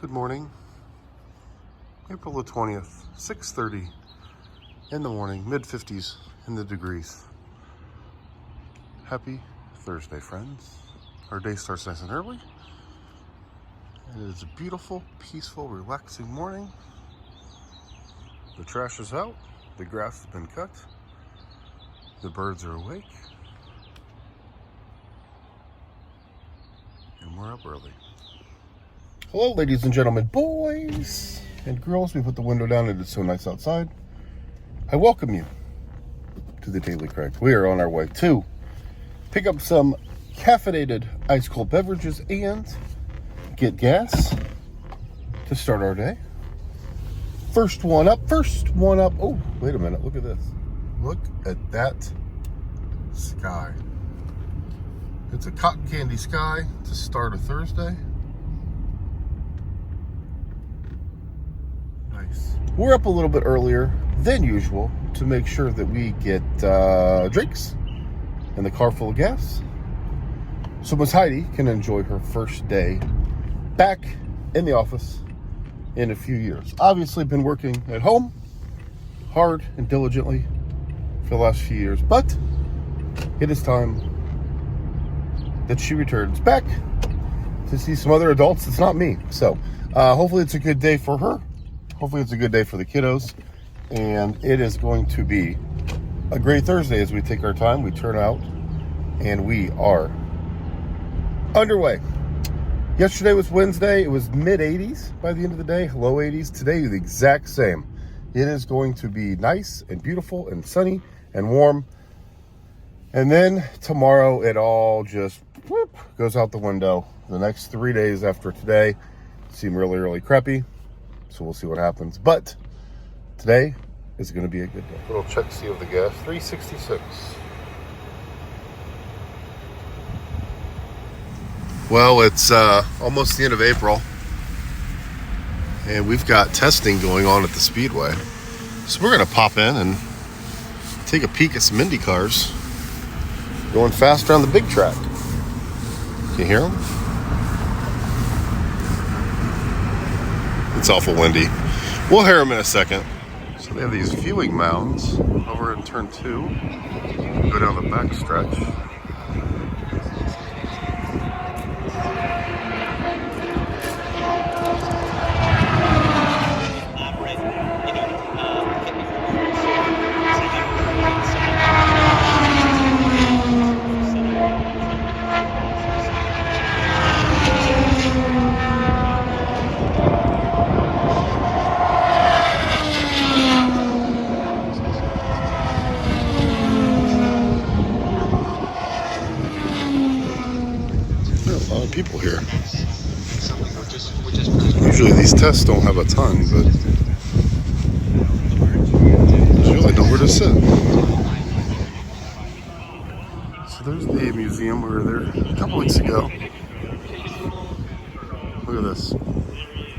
Good morning. April the 20th, 6:30 in the morning, mid-50s in the degrees. Happy Thursday, friends. Our day starts nice and early. It is a beautiful, peaceful, relaxing morning. The trash is out. The grass has been cut. The birds are awake. And we're up early. Hello, ladies and gentlemen, boys and girls. We put the window down. It is so nice outside. I welcome you to the Daily Craig. We are on our way to pick up some caffeinated ice cold beverages and get gas to start our day. First one up. Oh, wait a minute. Look at this. Look at that sky. It's a cotton candy sky to start a Thursday. Nice. We're up a little bit earlier than usual to make sure that we get drinks and the car full of gas, so Miss Heidi can enjoy her first day back in the office in a few years. Obviously been working at home hard and diligently for the last few years, but it is time that she returns back to see some other adults. It's not me. So hopefully it's a good day for her. Hopefully it's a good day for the kiddos. And it is going to be a great Thursday as we take our time. We turn out and we are underway. Yesterday was Wednesday. It was mid-80s by the end of the day. Low 80s. Today is the exact same. It is going to be nice and beautiful and sunny and warm. And then tomorrow it all just goes out the window. The next 3 days after today seem really, really crappy. So we'll see what happens. But today is going to be a good day. Little check see of the gas. 366. Well, it's almost the end of April. And we've got testing going on at the Speedway. So we're going to pop in and take a peek at some Indy cars going faster on the big track. Can you hear them? It's awful windy. We'll hear them in a second. So they have these viewing mounds over in turn 2. Go down the back stretch. People here. Usually these tests don't have a ton, but there's really nowhere to sit. So there's the museum. We were there a couple weeks ago. Look at this.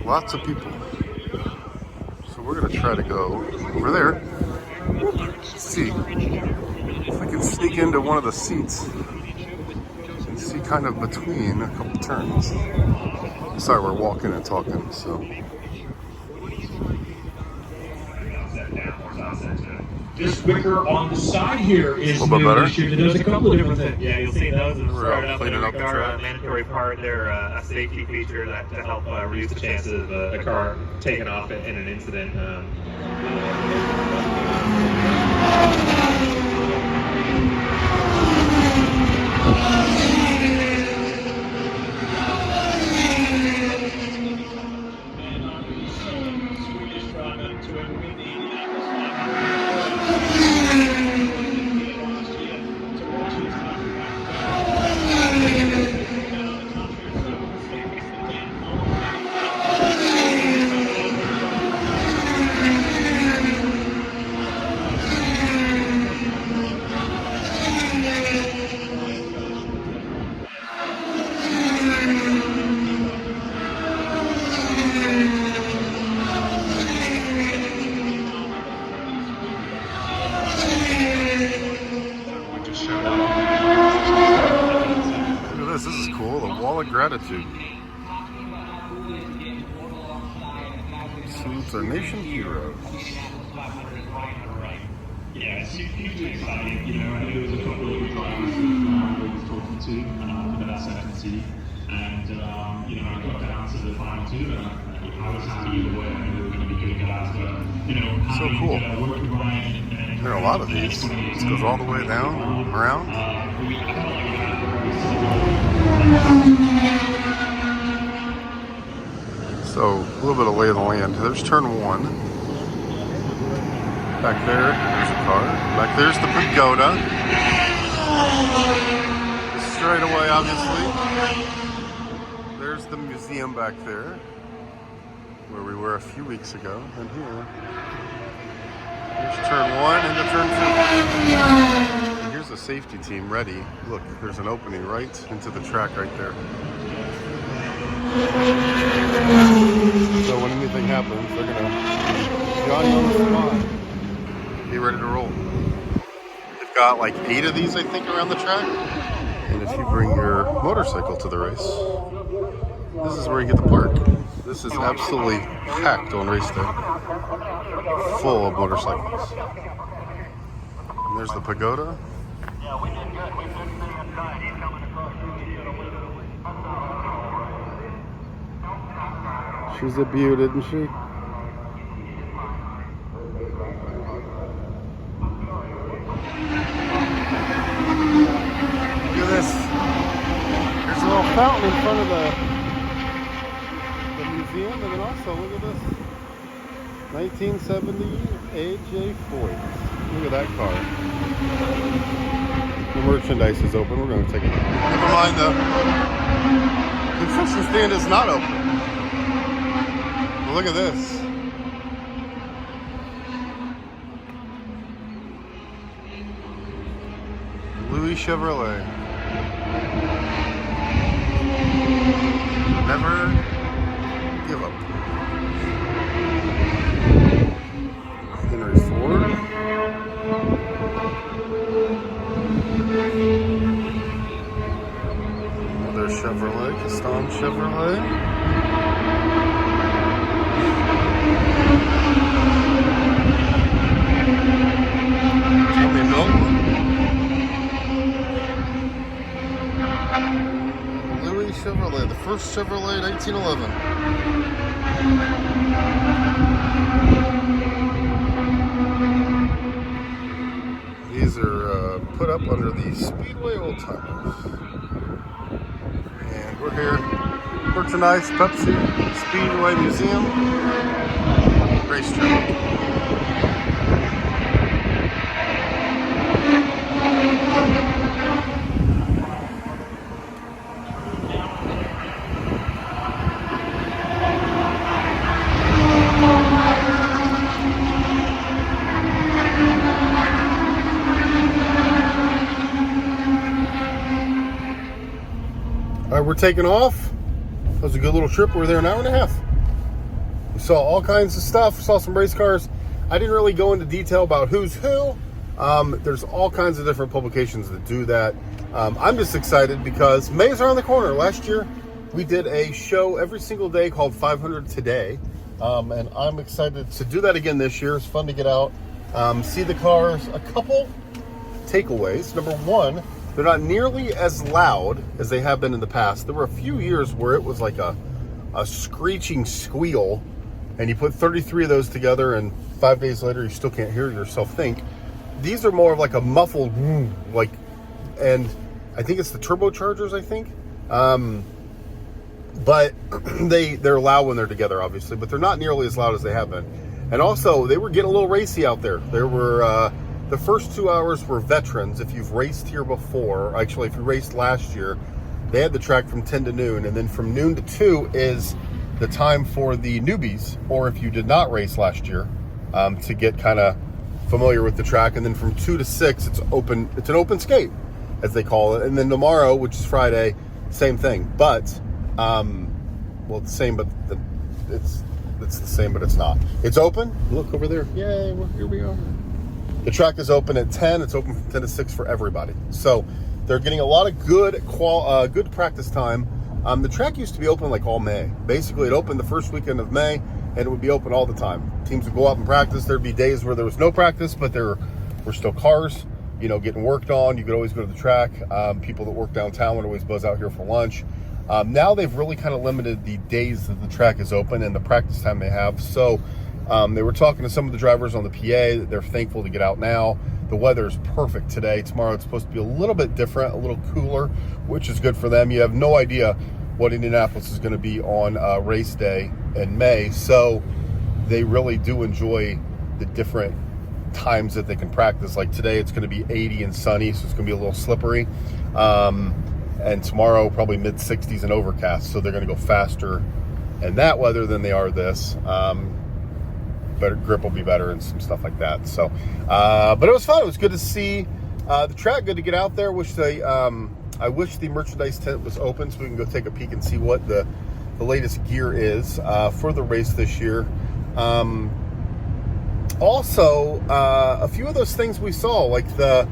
Lots of people. So we're going to try to go over there. See if we can sneak into one of the seats. See kind of between a couple turns. Sorry, we're walking and talking, so. This wicker on the side here is a little bit better. It does a couple of different things. Yeah, you'll see those in the We're startup cleaning and up the every car, track. a mandatory part. They're a safety feature that to help reduce the chances of a car taking off in an incident. Look at this. This is cool. The wall of gratitude. salutes our nation heroes. Yeah, it's hugely exciting. You know, I think there was a couple of good drivers that we was talking to for that second seat, and you know, I got down to the final two, and I was happy either way. I knew they were going to be good guys, but you know, So cool. Work with Ryan and There are a lot of these. This goes all the way down, around. So, a little bit of lay of the land. There's turn 1. Back there, there's a car. Back there's the pagoda. Straight away, obviously. There's the museum back there, where we were a few weeks ago. And here, there's turn 1 into turn 2. And here's the safety team ready. Look, there's an opening right into the track right there. So when anything happens, they're gonna Johnny on the spot. Be ready to roll. They've got like 8 of these, I think, around the track. And if you bring your motorcycle to the race, this is where you get to park. This is absolutely packed on race day. Full of motorcycles. And there's the pagoda. Yeah, we did good. We did stay inside. He's coming across. She's a beaut, isn't she? Look at this. There's a little fountain in front of the museum, and then also look at this. 1970 AJ Ford. Look at that car. The merchandise is open. We're going to take it. Never mind, the concession stand is not open. But look at this. Louis Chevrolet. Never give up. Henry Ford. Another Chevrolet, Castan Chevrolet. Something built. Louis Chevrolet, the first Chevrolet, 1911. These are put up under the Speedway Old Timers. And we're here, merchandise, Pepsi, Speedway Museum, racetrack. All right, we're taking off. That was a good little trip. We were there an hour and a half. We saw all kinds of stuff. Saw some race cars. I didn't really go into detail about who's who. There's all kinds of different publications that do that. I'm just excited because May's around the corner. Last year, we did a show every single day called 500 Today. And I'm excited to do that again this year. It's fun to get out, see the cars. A couple takeaways. Number one, they're not nearly as loud as they have been in the past. There were a few years where it was like a screeching squeal, and you put 33 of those together, and 5 days later, you still can't hear yourself think. These are more of like a muffled, like, and I think it's the turbochargers, I think. But they're loud when they're together, obviously, but they're not nearly as loud as they have been. And also, they were getting a little racy out there. There were, the first 2 hours were veterans. If you've raced here before, actually, if you raced last year, they had the track from 10 to noon. And then from noon to 2 is the time for the newbies, or if you did not race last year, to get kind of familiar with the track. And then from 2 to 6, it's open. It's an open skate, as they call it. And then tomorrow, which is Friday, same thing. But, well, it's the same, but it's the same, but it's not. It's open. Look over there. Yay, here we are. The track is open at 10. It's open from 10 to 6 for everybody. So they're getting a lot of good practice time. The track used to be open like all May. Basically, it opened the first weekend of May, and it would be open all the time. Teams would go out and practice. There'd be days where there was no practice, but there were still cars, you know, getting worked on. You could always go to the track. People that work downtown would always buzz out here for lunch. Now they've really kind of limited the days that the track is open and the practice time they have. So they were talking to some of the drivers on the PA that they're thankful to get out now. The weather is perfect today. Tomorrow it's supposed to be a little bit different, a little cooler, which is good for them. You have no idea what Indianapolis is going to be on race day in May. So they really do enjoy the different times that they can practice. Like today it's going to be 80 and sunny, so it's going to be a little slippery. And tomorrow probably mid-60s and overcast, so they're going to go faster in that weather than they are this. Better grip will be better and some stuff like that. So, but it was fun. It was good to see the track. Good to get out there. I wish the merchandise tent was open so we can go take a peek and see what the latest gear is for the race this year. Also, a few of those things we saw, like I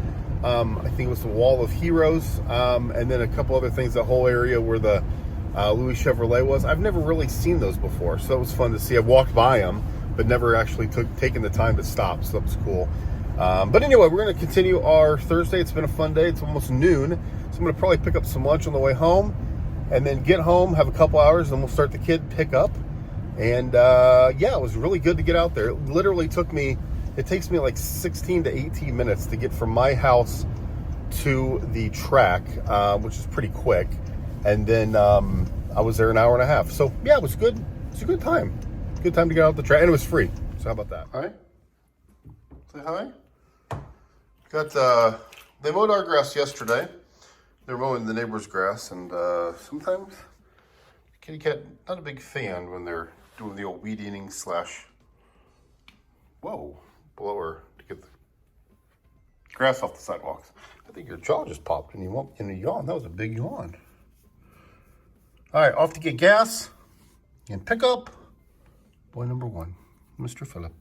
think it was the Wall of Heroes, and then a couple other things, the whole area where the Louis Chevrolet was. I've never really seen those before, so it was fun to see. I've walked by them, but never actually taken the time to stop, so that was cool. But anyway, we're going to continue our Thursday. It's been a fun day. It's almost noon, so I'm going to probably pick up some lunch on the way home, and then get home, have a couple hours, and we'll start the kid pickup. And yeah, it was really good to get out there. It literally takes me like 16 to 18 minutes to get from my house to the track, which is pretty quick. And then I was there an hour and a half. So yeah, it was good. It's a good time. Good time to get out the track, and it was free. So how about that? All right. Say hi. They mowed our grass yesterday. They were mowing the neighbor's grass, and sometimes kitty cat not a big fan when they're doing the old weed eating / blower to get the grass off the sidewalks. I think your jaw just popped and you went in a yawn. That was a big yawn. All right, off to get gas and pick up boy number 1, Mr. Phillip.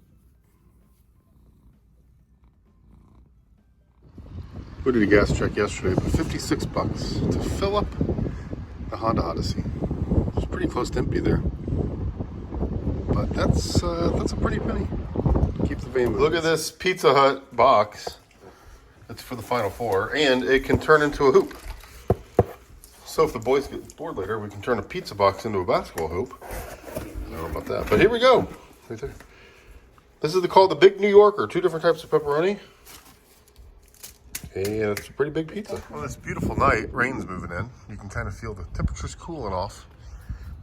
We did a gas check yesterday, but $56 to fill up the Honda Odyssey. It's pretty close to empty there, but that's a pretty penny. Keep the van moving. Look at this Pizza Hut box. It's for the Final Four, and it can turn into a hoop. So if the boys get bored later, we can turn a pizza box into a basketball hoop. I don't know about that, but here we go. Right there. This is called the Big New Yorker. 2 different types of pepperoni. And it's a pretty big pizza. Well, this beautiful night, rain's moving in. You can kind of feel the temperature's cooling off.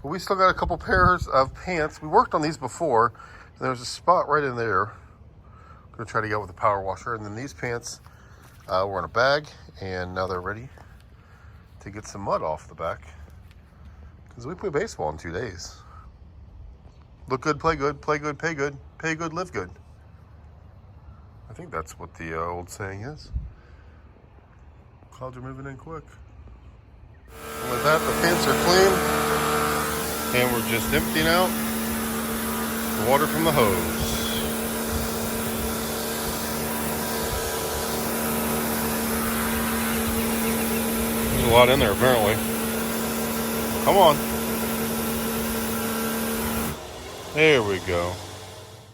But we still got a couple pairs of pants. We worked on these before, and there's a spot right in there. I'm gonna try to get with the power washer. And then these pants were in a bag, and now they're ready to get some mud off the back. Because we play baseball in 2 days. Look good, play good, pay good, live good. I think that's what the old saying is. Clouds are moving in quick. And with that, the pants are clean, and we're just emptying out the water from the hose. There's a lot in there, apparently. Come on. There we go.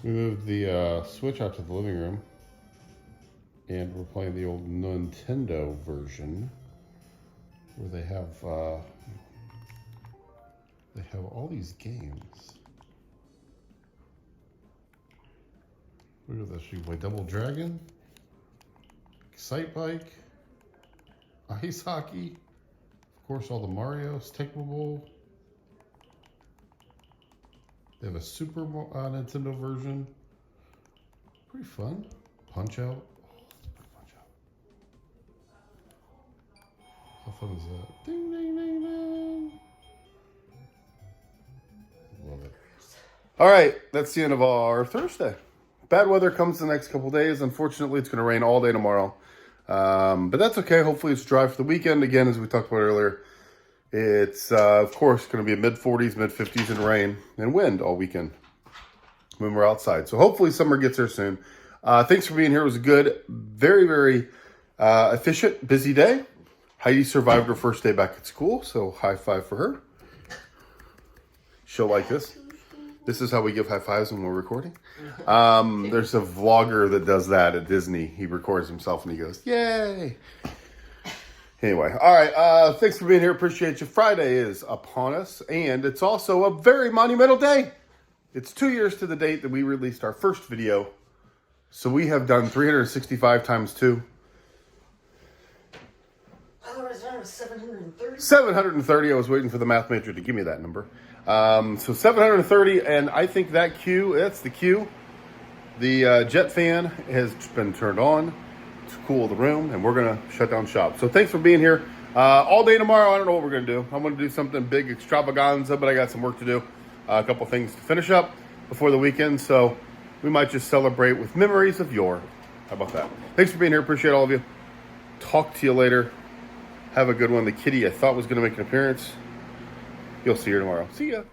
We moved the switch out to the living room, and we're playing the old Nintendo version, where they have all these games. Look at this. You can play Double Dragon, Excite Bike, Ice Hockey, of course all the Marios, Tecmo Bowl. They have a Super Nintendo version. Pretty fun. Punch Out. How fun is that? Ding, ding, ding, ding. Love it. All right, that's the end of our Thursday. Bad weather comes the next couple days. Unfortunately, it's going to rain all day tomorrow. But that's okay. Hopefully it's dry for the weekend. Again, as we talked about earlier, it's, of course, going to be a mid-40s, mid-50s and rain and wind all weekend when we're outside. So hopefully summer gets here soon. Thanks for being here. It was a good, very, very efficient, busy day. Heidi survived her first day back at school, so high five for her. She'll like this. This is how we give high fives when we're recording. There's a vlogger that does that at Disney. He records himself and he goes, yay. Anyway, all right. Thanks for being here. Appreciate you. Friday is upon us, and it's also a very monumental day. It's 2 years to the date that we released our first video. So we have done 365 times 2. I thought it was 730. 730. I was waiting for the math major to give me that number. So 730, and I think that cue, that's the cue. The jet fan has been turned on to cool the room, and we're going to shut down shop. So thanks for being here. All day tomorrow, I don't know what we're going to do. I'm going to do something big extravaganza, but I got some work to do. A couple things to finish up before the weekend, so we might just celebrate with memories of yore. How about that? Thanks for being here. Appreciate all of you. Talk to you later. Have a good one. The kitty I thought was going to make an appearance. You'll see her tomorrow. See ya.